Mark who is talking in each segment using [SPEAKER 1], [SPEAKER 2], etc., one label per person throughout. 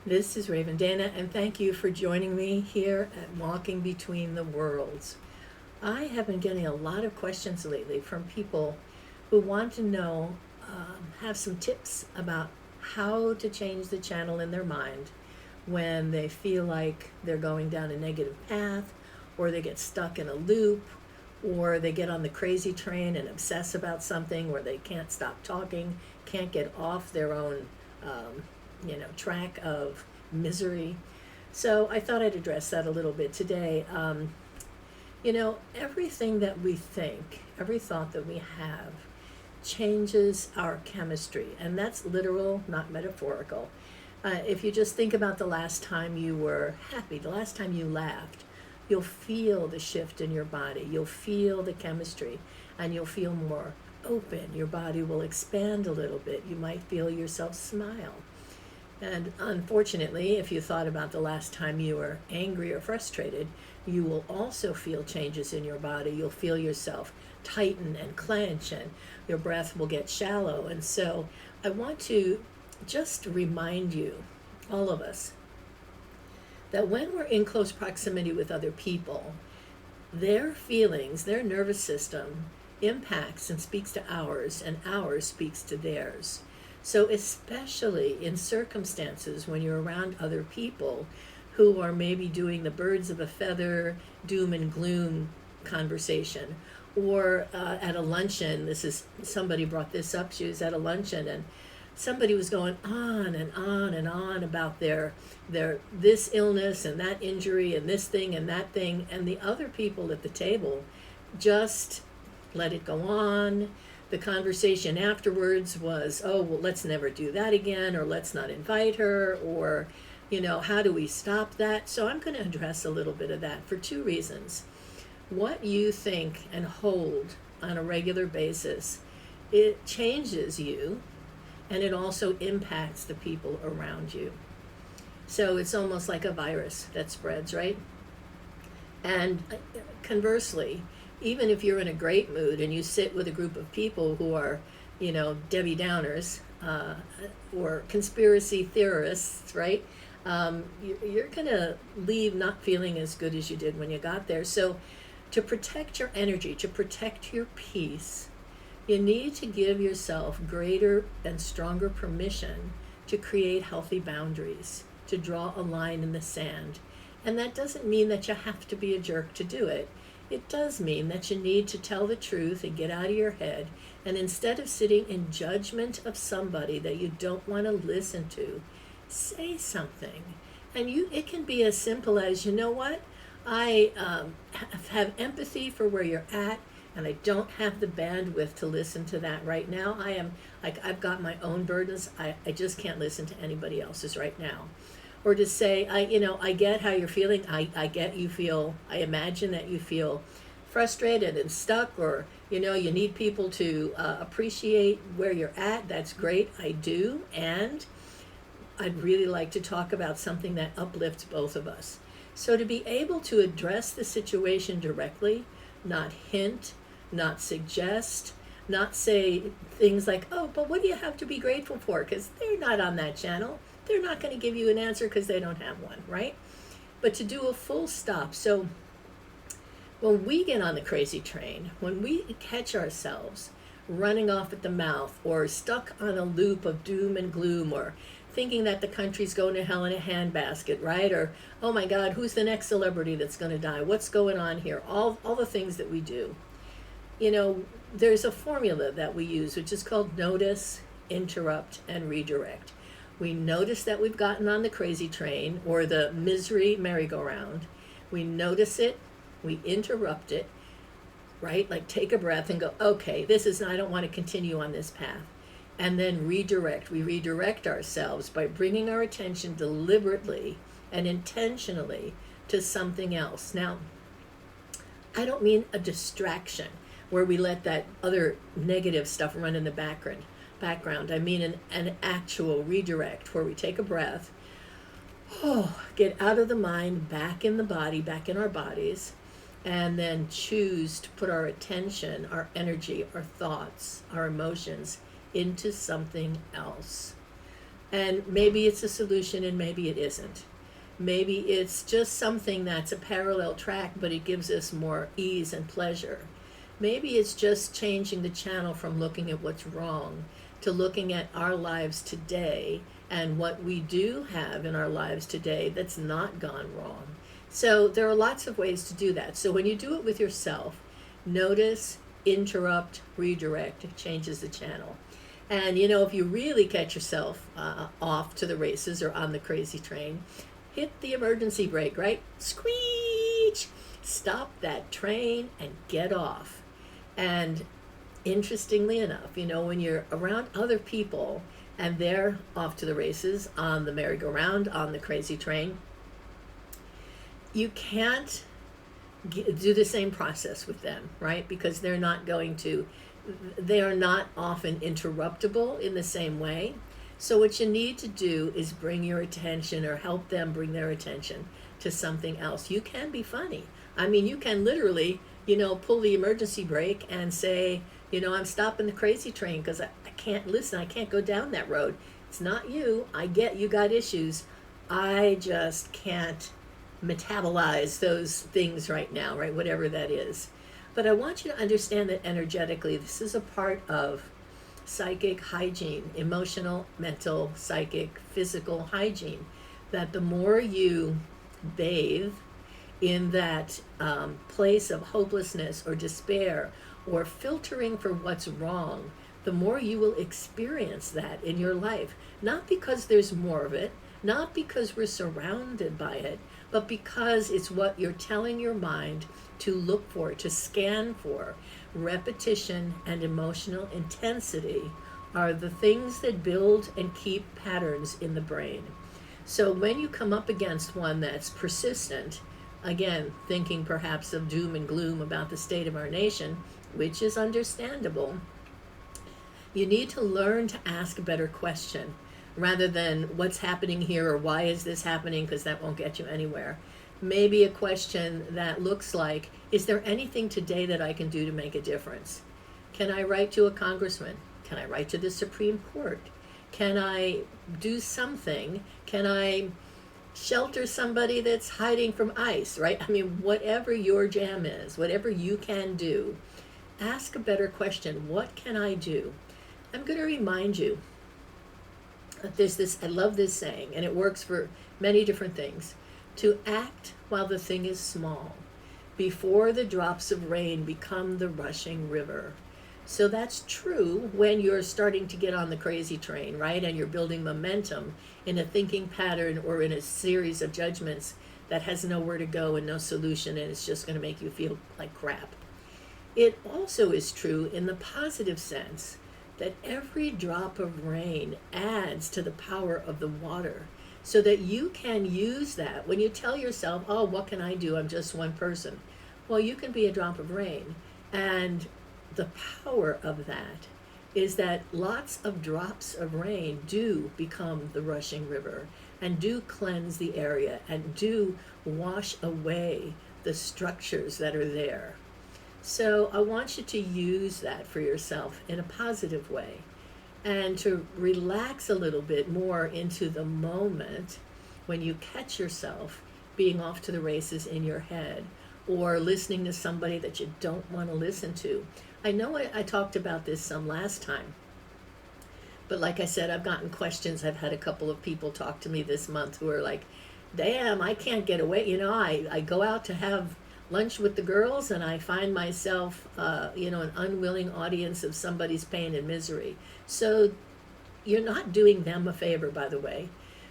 [SPEAKER 1] This is Raven Dana, and thank you for joining me here at Walking Between the Worlds. I have been getting a lot of questions lately from people who want to know, have some tips about how to change the channel in their mind when they feel like they're going down a negative path, or they get stuck in a loop, or they get on the crazy train and obsess about something where they can't stop talking, can't get off their own track of misery. So I thought I'd address that a little bit today. Everything that we think, every thought that we have, changes our chemistry, and that's literal, not metaphorical. If you just think about the last time you were happy, the last time you laughed, you'll feel the shift in your body, you'll feel the chemistry, and you'll feel more open. Your body will expand a little bit. You might feel yourself smile. And unfortunately, if you thought about the last time you were angry or frustrated, you will also feel changes in your body. You'll feel yourself tighten and clench, and your breath will get shallow. And so I want to just remind you, all of us, that when we're in close proximity with other people, their feelings, their nervous system impacts and speaks to ours, and ours speaks to theirs. So especially in circumstances when you're around other people who are maybe doing the birds of a feather, doom and gloom conversation, or at a luncheon, somebody brought this up, she was at a luncheon and somebody was going on and on and on about their this illness and that injury and this thing and that thing, and the other people at the table just let it go on. The conversation afterwards was, oh, well, let's never do that again, or let's not invite her, or, how do we stop that? So I'm going to address a little bit of that for two reasons. What you think and hold on a regular basis, it changes you, and it also impacts the people around you. So it's almost like a virus that spreads, right? And conversely, even if you're in a great mood and you sit with a group of people who are, Debbie Downers or conspiracy theorists, right? You're going to leave not feeling as good as you did when you got there. So to protect your energy, to protect your peace, you need to give yourself greater and stronger permission to create healthy boundaries, to draw a line in the sand. And that doesn't mean that you have to be a jerk to do it. It does mean that you need to tell the truth and get out of your head. And instead of sitting in judgment of somebody that you don't want to listen to, say something. And it can be as simple as, you know what? I have empathy for where you're at, and I don't have the bandwidth to listen to that right now. I've got my own burdens. I just can't listen to anybody else's right now. Or to say, I get how you're feeling. I imagine that you feel frustrated and stuck, or, you need people to appreciate where you're at. That's great. I do. And I'd really like to talk about something that uplifts both of us. So to be able to address the situation directly, not hint, not suggest, not say things like, oh, but what do you have to be grateful for? Because they're not on that channel. They're not going to give you an answer because they don't have one, right? But to do a full stop. So when we get on the crazy train, when we catch ourselves running off at the mouth, or stuck on a loop of doom and gloom, or thinking that the country's going to hell in a handbasket, right? Or, oh my God, who's the next celebrity that's going to die? What's going on here? All the things that we do. There's a formula that we use, which is called notice, interrupt, and redirect. We notice that we've gotten on the crazy train, or the misery merry-go-round. We notice it, we interrupt it, right? Like take a breath and go, okay, I don't want to continue on this path. And then redirect. We redirect ourselves by bringing our attention deliberately and intentionally to something else. Now, I don't mean a distraction where we let that other negative stuff run in the background. I mean an actual redirect where we take a breath, get out of the mind, back in the body, back in our bodies, and then choose to put our attention, our energy, our thoughts, our emotions into something else. And maybe it's a solution and maybe it isn't. Maybe it's just something that's a parallel track, but it gives us more ease and pleasure. Maybe it's just changing the channel from looking at what's wrong to looking at our lives today and what we do have in our lives today that's not gone wrong. So there are lots of ways to do that. So when you do it with yourself, notice, interrupt, redirect, it changes the channel. And if you really catch yourself off to the races or on the crazy train, hit the emergency brake, right? Screech! Stop that train and get off. And interestingly enough, when you're around other people and they're off to the races on the merry-go-round, on the crazy train, you can't do the same process with them, right? Because they are not often interruptible in the same way. So what you need to do is bring your attention or help them bring their attention to something else. You can be funny. I mean, you can literally, pull the emergency brake and say, I'm stopping the crazy train because I can't listen. I can't go down that road. It's not you. I get you got issues. I just can't metabolize those things right now, right? Whatever that is. But I want you to understand that energetically, this is a part of psychic hygiene, emotional, mental, psychic, physical hygiene, that the more you bathe in that place of hopelessness or despair or filtering for what's wrong, the more you will experience that in your life. Not because there's more of it, not because we're surrounded by it, but because it's what you're telling your mind to look for, to scan for. Repetition and emotional intensity are the things that build and keep patterns in the brain. So when you come up against one that's persistent, again, thinking perhaps of doom and gloom about the state of our nation, which is understandable, you need to learn to ask a better question rather than what's happening here or why is this happening, because that won't get you anywhere. Maybe a question that looks like, is there anything today that I can do to make a difference? Can I write to a congressman? Can I write to the Supreme Court? Can I do something? Can I shelter somebody that's hiding from ICE, right? I mean, whatever your jam is, whatever you can do, ask a better question. What can I do? I'm going to remind you that there's this, I love this saying, and it works for many different things. To act while the thing is small, before the drops of rain become the rushing river. So that's true when you're starting to get on the crazy train, right? And you're building momentum in a thinking pattern or in a series of judgments that has nowhere to go and no solution, and it's just going to make you feel like crap. It also is true in the positive sense that every drop of rain adds to the power of the water, so that you can use that. When you tell yourself, oh, what can I do? I'm just one person. Well, you can be a drop of rain. And the power of that is that lots of drops of rain do become the rushing river and do cleanse the area and do wash away the structures that are there. So I want you to use that for yourself in a positive way and to relax a little bit more into the moment when you catch yourself being off to the races in your head or listening to somebody that you don't want to listen to. I know I talked about this some last time, but like I said, I've gotten questions. I've had a couple of people talk to me this month who are like, damn, I can't get away. I go out to have lunch with the girls and I find myself, an unwilling audience of somebody's pain and misery. So you're not doing them a favor, by the way,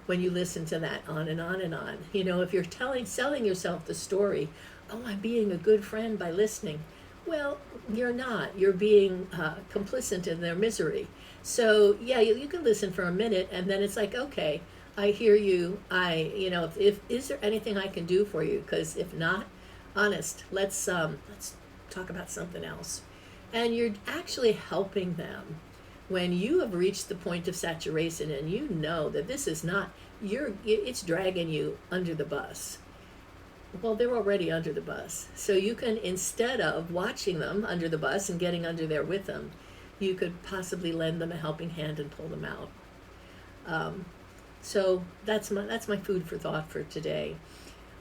[SPEAKER 1] when you listen to that on and on and on. If you're selling yourself the story, oh, I'm being a good friend by listening. Well, you're not. You're being complicit in their misery. So yeah, you can listen for a minute and then it's like, okay, I hear you. If is there anything I can do for you? Because if not, honest, let's talk about something else. And you're actually helping them when you have reached the point of saturation and you know that this is not it's dragging you under the bus. Well, they're already under the bus. So you can, instead of watching them under the bus and getting under there with them, you could possibly lend them a helping hand and pull them out. So that's my food for thought for today.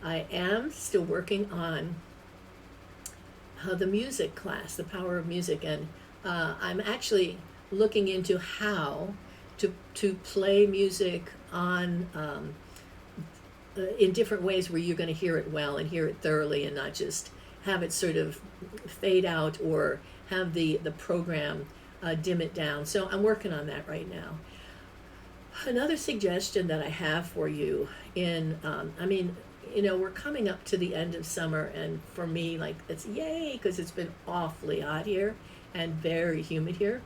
[SPEAKER 1] I am still working on the music class, the power of music, and I'm actually looking into how to play music on in different ways where you're going to hear it well and hear it thoroughly, and not just have it sort of fade out or have the program dim it down. So I'm working on that right now. Another suggestion that I have for you we're coming up to the end of summer, and for me, like, it's yay, because it's been awfully hot here and very humid here.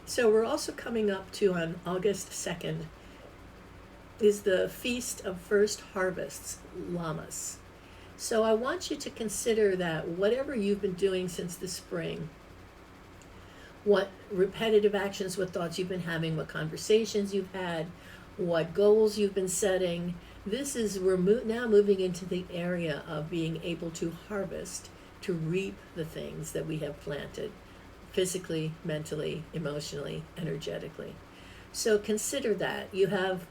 [SPEAKER 1] So we're also coming up to, on August 2nd, is the Feast of First Harvests, Lammas. So I want you to consider that whatever you've been doing since the spring, what repetitive actions, what thoughts you've been having, what conversations you've had, what goals you've been setting, we're now moving into the area of being able to harvest, to reap the things that we have planted, physically, mentally, emotionally, energetically. So consider that. You have,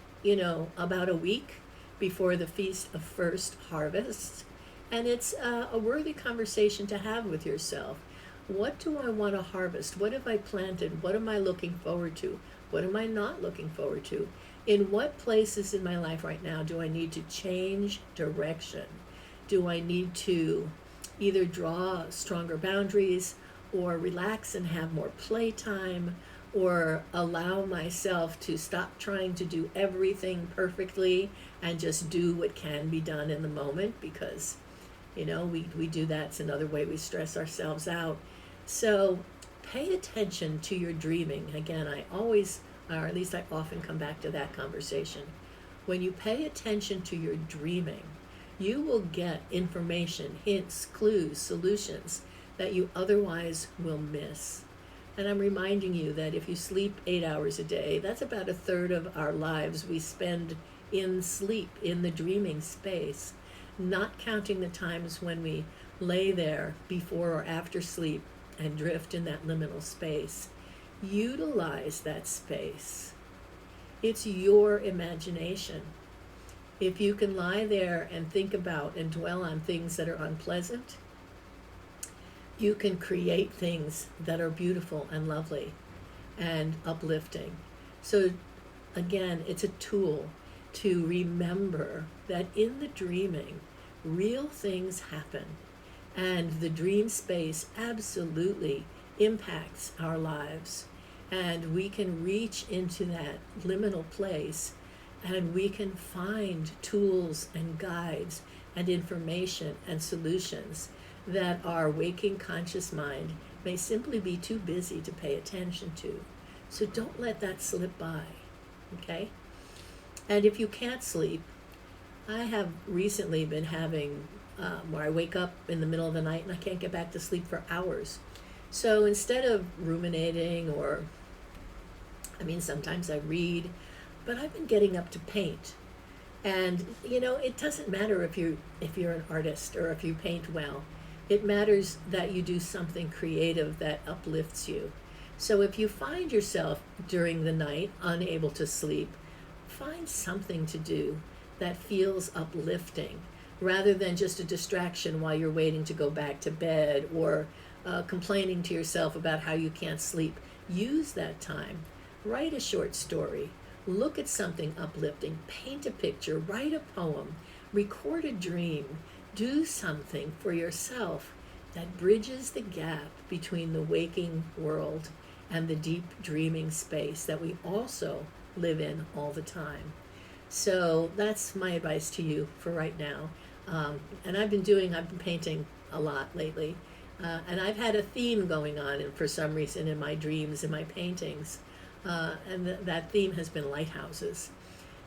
[SPEAKER 1] about a week before the Feast of First Harvest, and it's a worthy conversation to have with yourself. What do I want to harvest? What have I planted? What am I looking forward to? What am I not looking forward to? In what places in my life right now do I need to change direction? Do I need to either draw stronger boundaries, or relax and have more playtime, or allow myself to stop trying to do everything perfectly and just do what can be done in the moment? Because we do that. It's another way we stress ourselves out. So pay attention to your dreaming. Again, I always, or at least I often, come back to that conversation. When you pay attention to your dreaming, you will get information, hints, clues, solutions that you otherwise will miss. And I'm reminding you that if you sleep 8 hours a day, that's about a third of our lives we spend in sleep, in the dreaming space, not counting the times when we lay there before or after sleep and drift in that liminal space. Utilize that space. It's your imagination. If you can lie there and think about and dwell on things that are unpleasant, you can create things that are beautiful and lovely and uplifting. So again, it's a tool to remember that in the dreaming, real things happen, and the dream space absolutely impacts our lives, and we can reach into that liminal place, and we can find tools and guides and information and solutions that our waking conscious mind may simply be too busy to pay attention to. So don't let that slip by, okay? And if you can't sleep, I have recently been having where I wake up in the middle of the night and I can't get back to sleep for hours. So instead of ruminating, sometimes I read, but I've been getting up to paint. And it doesn't matter if you're an artist or if you paint well. It matters that you do something creative that uplifts you. So if you find yourself during the night unable to sleep, find something to do that feels uplifting, rather than just a distraction while you're waiting to go back to bed, or complaining to yourself about how you can't sleep. Use that time. Write a short story. Look at something uplifting. Paint a picture. Write a poem. Record a dream. Do something for yourself that bridges the gap between the waking world and the deep dreaming space that we also live in all the time. So that's my advice to you for right now. And I've been painting a lot lately. And I've had a theme going on, and for some reason, in my dreams, in my paintings. And that theme has been lighthouses.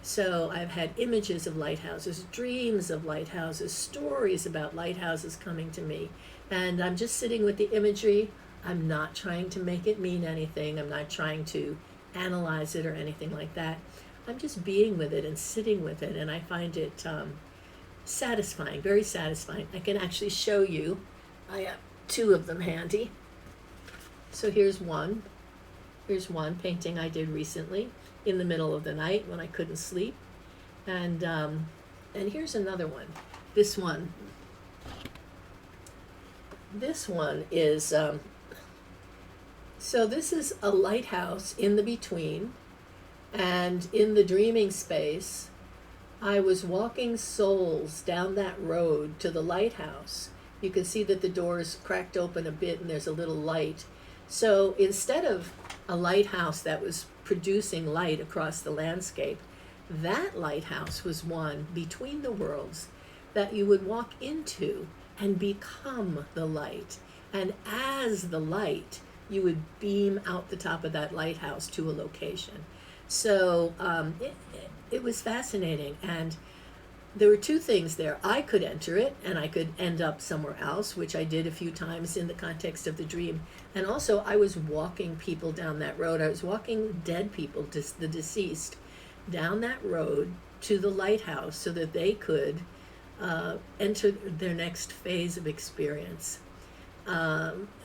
[SPEAKER 1] So I've had images of lighthouses, dreams of lighthouses, stories about lighthouses coming to me. And I'm just sitting with the imagery. I'm not trying to make it mean anything. I'm not trying to analyze it or anything like that. I'm just being with it and sitting with it. And I find it satisfying, very satisfying. I can actually show you. I have two of them handy. So here's one. Here's one painting I did recently. in the middle of the night when I couldn't sleep. And here's another one. This one. This one is, so this is a lighthouse in the between, and in the dreaming space, I was walking souls down that road to the lighthouse. You can see that the doors cracked open a bit and there's a little light. So instead of a lighthouse that was producing light across the landscape, that lighthouse was one between the worlds that you would walk into and become the light. And as the light, you would beam out the top of that lighthouse to a location. So it was fascinating. And there were two things there. I could enter it and I could end up somewhere else, which I did a few times in the context of the dream. And also I was walking people down that road. I was walking dead people, the deceased, down that road to the lighthouse so that they could enter their next phase of experience.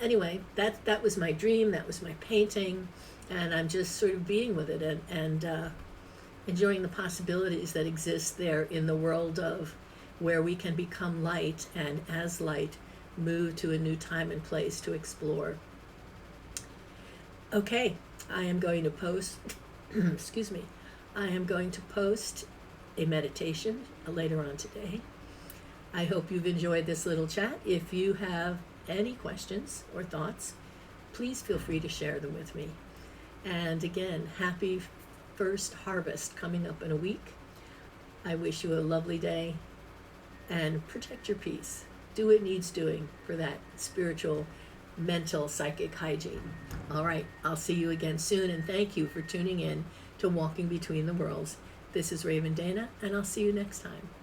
[SPEAKER 1] Anyway, that was my dream, that was my painting, and I'm just sort of being with it and enjoying the possibilities that exist there in the world of where we can become light and as light move to a new time and place to explore. Okay, I am going to post, excuse me, I am going to post a meditation later on today. I hope you've enjoyed this little chat. If you have any questions or thoughts, please feel free to share them with me. And again, happy first harvest coming up in a week. I wish you a lovely day and protect your peace. Do what needs doing for that spiritual, mental, psychic hygiene. All right, I'll see you again soon, and thank you for tuning in to Walking Between the Worlds. This is Raven Dana, and I'll see you next time.